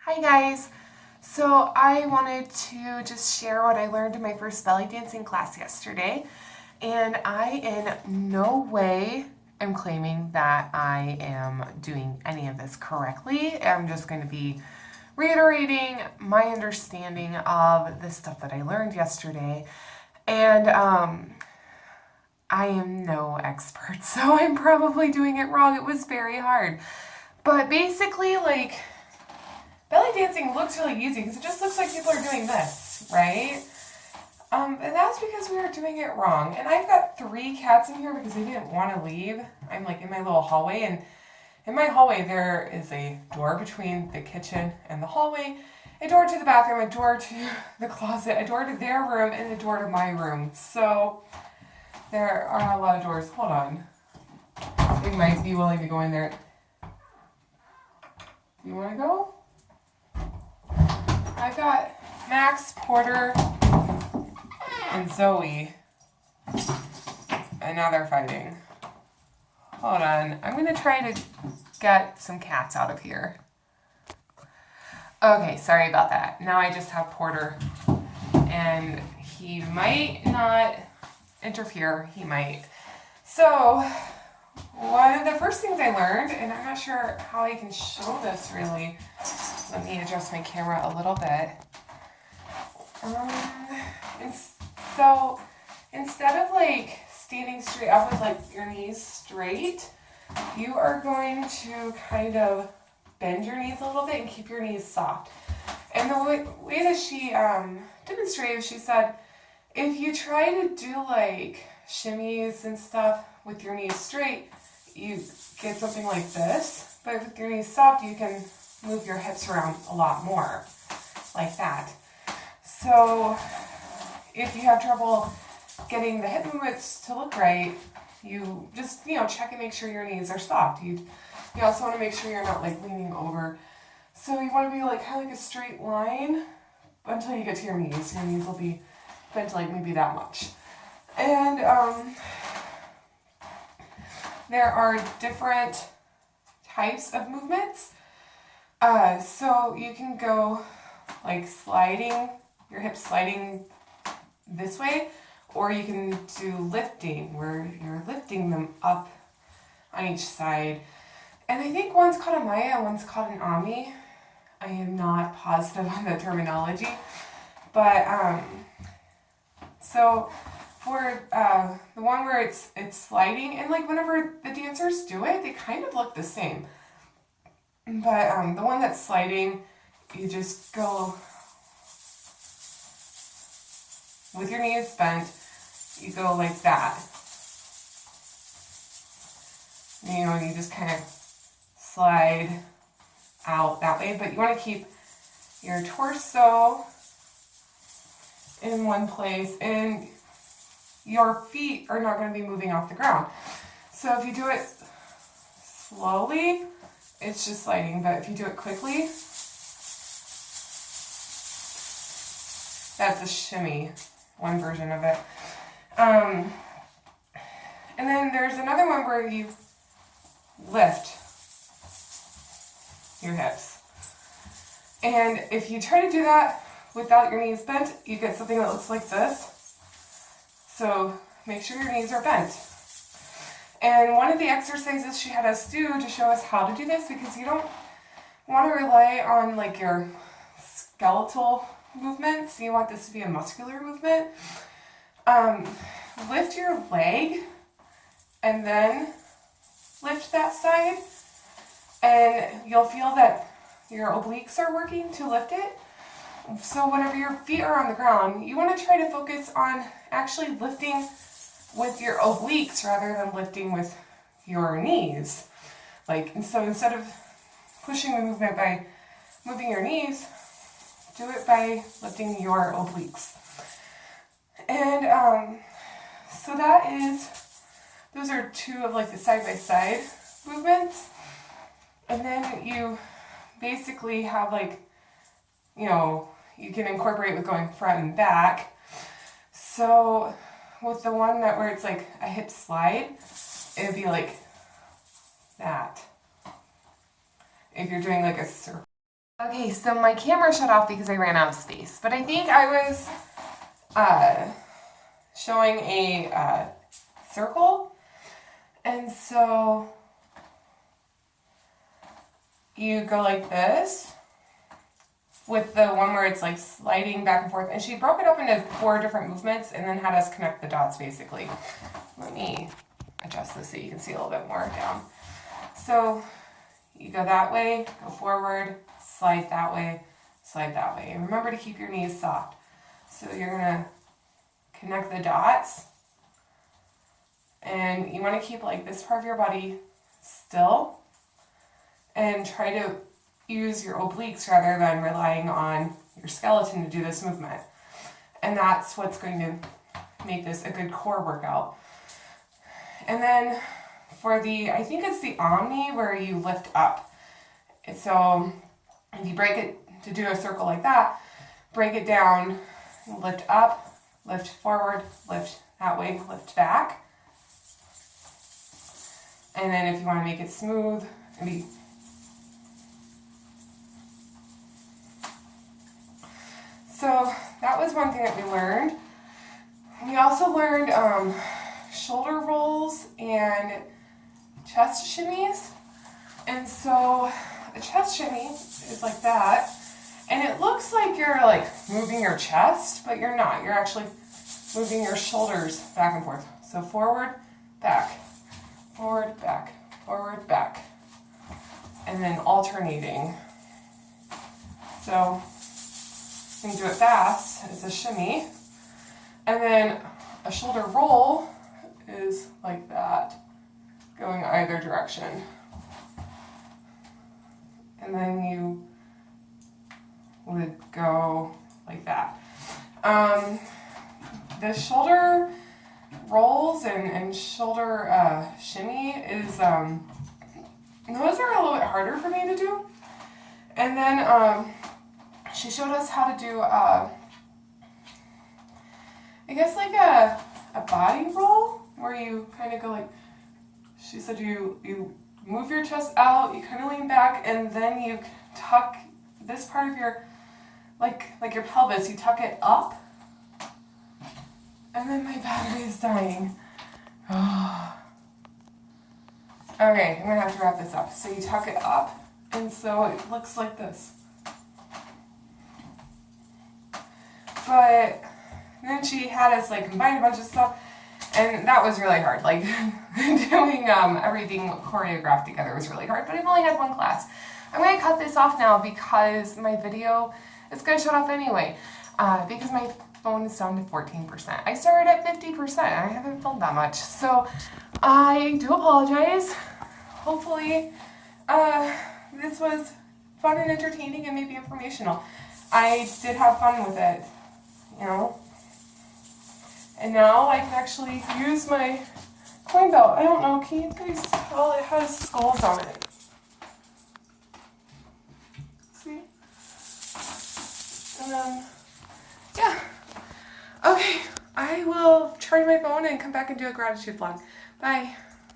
Hi guys! So I wanted to just share what I learned in my first belly dancing class yesterday, and I in no way am claiming that I am doing any of this correctly. I'm just going to be reiterating my understanding of the stuff that I learned yesterday, and I am no expert, so I'm probably doing it wrong. It was very hard. But basically, belly dancing looks really easy because it just looks like people are doing this, right? And that's because we were doing it wrong. And I've got 3 cats in here because they didn't want to leave. I'm in my little hallway, and in my hallway there is a door between the kitchen and the hallway, a door to the bathroom, a door to the closet, a door to their room, and a door to my room. So there are a lot of doors. Hold on. They might be willing to go in there. You want to go? I've got Max, Porter, and Zoe. And now they're fighting. Hold on. I'm going to try to get some cats out of here. Okay, sorry about that. Now I just have Porter. And he might not interfere. He might. So, one of the first things I learned, and I'm not sure how I can show this really. Let me adjust my camera a little bit. And so instead of standing straight up with your knees straight, you are going to kind of bend your knees a little bit and keep your knees soft. And the way that she demonstrated, she said, if you try to do shimmies and stuff with your knees straight, you get something like this. But with your knees soft, you can move your hips around a lot more, like that. So if you have trouble getting the hip movements to look right, you just, check and make sure your knees are soft. You also want to make sure you're not leaning over. So you want to be kind of like a straight line until you get to your knees. Your knees will be bent maybe that much. And there are different types of movements. So you can go sliding, your hips sliding this way, or you can do lifting, where you're lifting them up on each side. And I think one's called a Maya, one's called an Ami. I am not positive on the terminology. But, so for the one where it's sliding, and whenever the dancers do it, they kind of look the same. But the one that's sliding, you just go with your knees bent, you go like that. You just kind of slide out that way, but you want to keep your torso in one place, and your feet are not going to be moving off the ground. So if you do it slowly, it's just sliding, but if you do it quickly, that's a shimmy, one version of it. And then there's another one where you lift your hips. And if you try to do that without your knees bent, you get something that looks like this. So make sure your knees are bent. And one of the exercises she had us do to show us how to do this, because you don't want to rely on your skeletal movements, you want this to be a muscular movement. Lift your leg and then lift that side, and you'll feel that your obliques are working to lift it. So whenever your feet are on the ground, you want to try to focus on actually lifting with your obliques rather than lifting with your knees. And so instead of pushing the movement by moving your knees, do it by lifting your obliques. And so those are 2 of the side-by-side movements. And then you basically have you can incorporate with going front and back. So with the one where it's a hip slide, it would be like that. If you're doing a circle. Okay, so my camera shut off because I ran out of space, but I think I was showing a circle, and so you go like this with the one where it's like sliding back and forth, and she broke it up into 4 different movements and then had us connect the dots basically. Let me adjust this so you can see a little bit more down. So you go that way, go forward, slide that way, and remember to keep your knees soft. So you're gonna connect the dots, and you want to keep like this part of your body still and try to use your obliques rather than relying on your skeleton to do this movement. And that's what's going to make this a good core workout. And then for the, I think it's the Omni where you lift up. So if you break it to do a circle like that, break it down, lift up, lift forward, lift that way, lift back. And then if you want to make it smooth, maybe so that was one thing that we learned. We also learned shoulder rolls and chest shimmies. And so a chest shimmy is like that. And it looks like you're like moving your chest, but you're not. You're actually moving your shoulders back and forth. So forward, back, forward, back, forward, back. And then alternating. So you can do it fast, it's a shimmy. And then a shoulder roll is like that, going either direction. And then you would go like that. The shoulder rolls and shoulder shimmy is, those are a little bit harder for me to do. And then she showed us how to do, I guess like a body roll, where you kind of go like, she said you move your chest out, you kind of lean back, and then you tuck this part of your, like your pelvis, you tuck it up. And then my battery is dying. Okay, I'm gonna have to wrap this up. So you tuck it up, and so it looks like this. But then she had us like combine a bunch of stuff, and that was really hard. Like doing everything choreographed together was really hard, but I've only had 1 class. I'm gonna cut this off now because my video is gonna shut off anyway, because my phone is down to 14%. I started at 50%, I haven't filmed that much. So I do apologize. Hopefully this was fun and entertaining and maybe informational. I did have fun with it, you know. And now I can actually use my coin belt. I don't know, can you guys tell it has skulls on it? See? And then, yeah. Okay, I will charge my phone and come back and do a gratitude vlog. Bye.